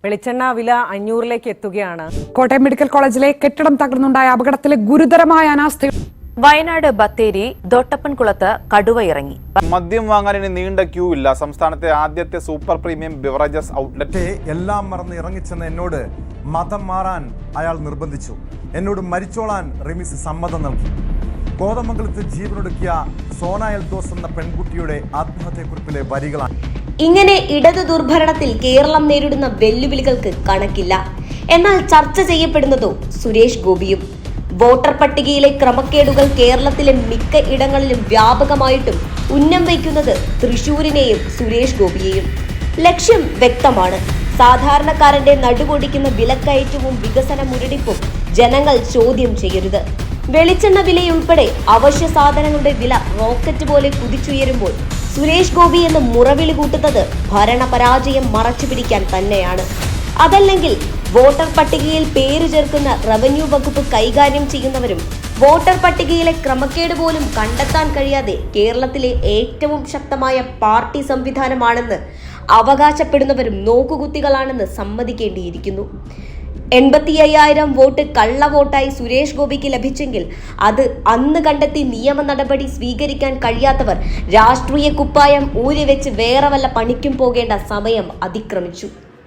വെളിച്ചെണ്ണ വില 500ലേക്ക് എത്തുകയാണ്. കോട്ടയം മെഡിക്കൽ കോളേജിലെ കെട്ടിടം തകർന്നുണ്ടായ അപകടത്തിലെ ഗുരുതരമായ അനാസ്ഥ. വയനാട് ബത്തേരി ദോട്ടപ്പൻകുളത്ത് കടുവ ഇറങ്ങി. മദ്യം വാങ്ങാൻ ഇനി നീണ്ട ക്യൂ ഇല്ല. സംസ്ഥാനത്തെ ആദ്യത്തെ സൂപ്പർ പ്രീമിയം ബിവറേജസ് ഔട്ട്ലെറ്റ്. എല്ലാം മറന്ന് ഇറങ്ങിച്ചെന്ന് എന്നോട് മതം മാറാൻ അയാൾ നിർബന്ധിച്ചു. എന്നോട് മരിച്ചോളാൻ റിമിസ് സമ്മതം നൽകി. കോതമംഗലത്ത് ജീവനൊടുക്കിയ സോന എൽദോസ് എന്ന പെൺകുട്ടിയുടെ ആത്മഹത്യക്കുറിപ്പിലെ വരികളാണ്. ഇങ്ങനെ ഇടതു ദുർഭരണത്തിൽ കേരളം നേരിടുന്ന വെല്ലുവിളികൾക്ക് കണക്കില്ല. എന്നാൽ ചർച്ച ചെയ്യപ്പെടുന്നതോ സുരേഷ് ഗോപിയും. വോട്ടർ പട്ടികയിലെ ക്രമക്കേടുകൾ കേരളത്തിലെ മിക്ക ഇടങ്ങളിലും വ്യാപകമായിട്ടും ഉന്നം വയ്ക്കുന്നത് തൃശൂരിനെയും സുരേഷ് ഗോപിയെയും. ലക്ഷ്യം വ്യക്തമാണ്. സാധാരണക്കാരന്റെ നടുകൊടിക്കുന്ന വിലക്കയറ്റവും വികസന മുരടിപ്പും ജനങ്ങൾ ചോദ്യം ചെയ്യരുത്. വെളിച്ചെണ്ണ വിലയുൾപ്പെടെ അവശ്യ സാധനങ്ങളുടെ വില റോക്കറ്റ് പോലെ കുതിച്ചുയരുമ്പോൾ സുരേഷ് ഗോപി എന്ന് മുറവിളി കൂട്ടുന്നത് ഭരണപരാജയം മറച്ചുപിടിക്കാൻ തന്നെയാണ്. അതല്ലെങ്കിൽ വോട്ടർ പട്ടികയിൽ പേര് ചേർക്കുന്ന റവന്യൂ വകുപ്പ് കൈകാര്യം ചെയ്യുന്നവരും വോട്ടർ പട്ടികയിലെ ക്രമക്കേട് പോലും കണ്ടെത്താൻ കഴിയാതെ കേരളത്തിലെ ഏറ്റവും ശക്തമായ പാർട്ടി സംവിധാനമാണെന്ന് അവകാശപ്പെടുന്നവരും നോക്കുകുത്തികളാണെന്ന് സമ്മതിക്കേണ്ടിയിരിക്കുന്നു. 85,000 വോട്ട് കള്ളവോട്ടായി സുരേഷ് ഗോപിക്ക് ലഭിച്ചെങ്കിൽ അത് അന്ന് കണ്ടെത്തി നിയമ നടപടി സ്വീകരിക്കാൻ കഴിയാത്തവർ രാഷ്ട്രീയ കുപ്പായം ഊരിവെച്ച് വേറെ വല്ല പണിക്കും പോകേണ്ട സമയം അതിക്രമിച്ചു.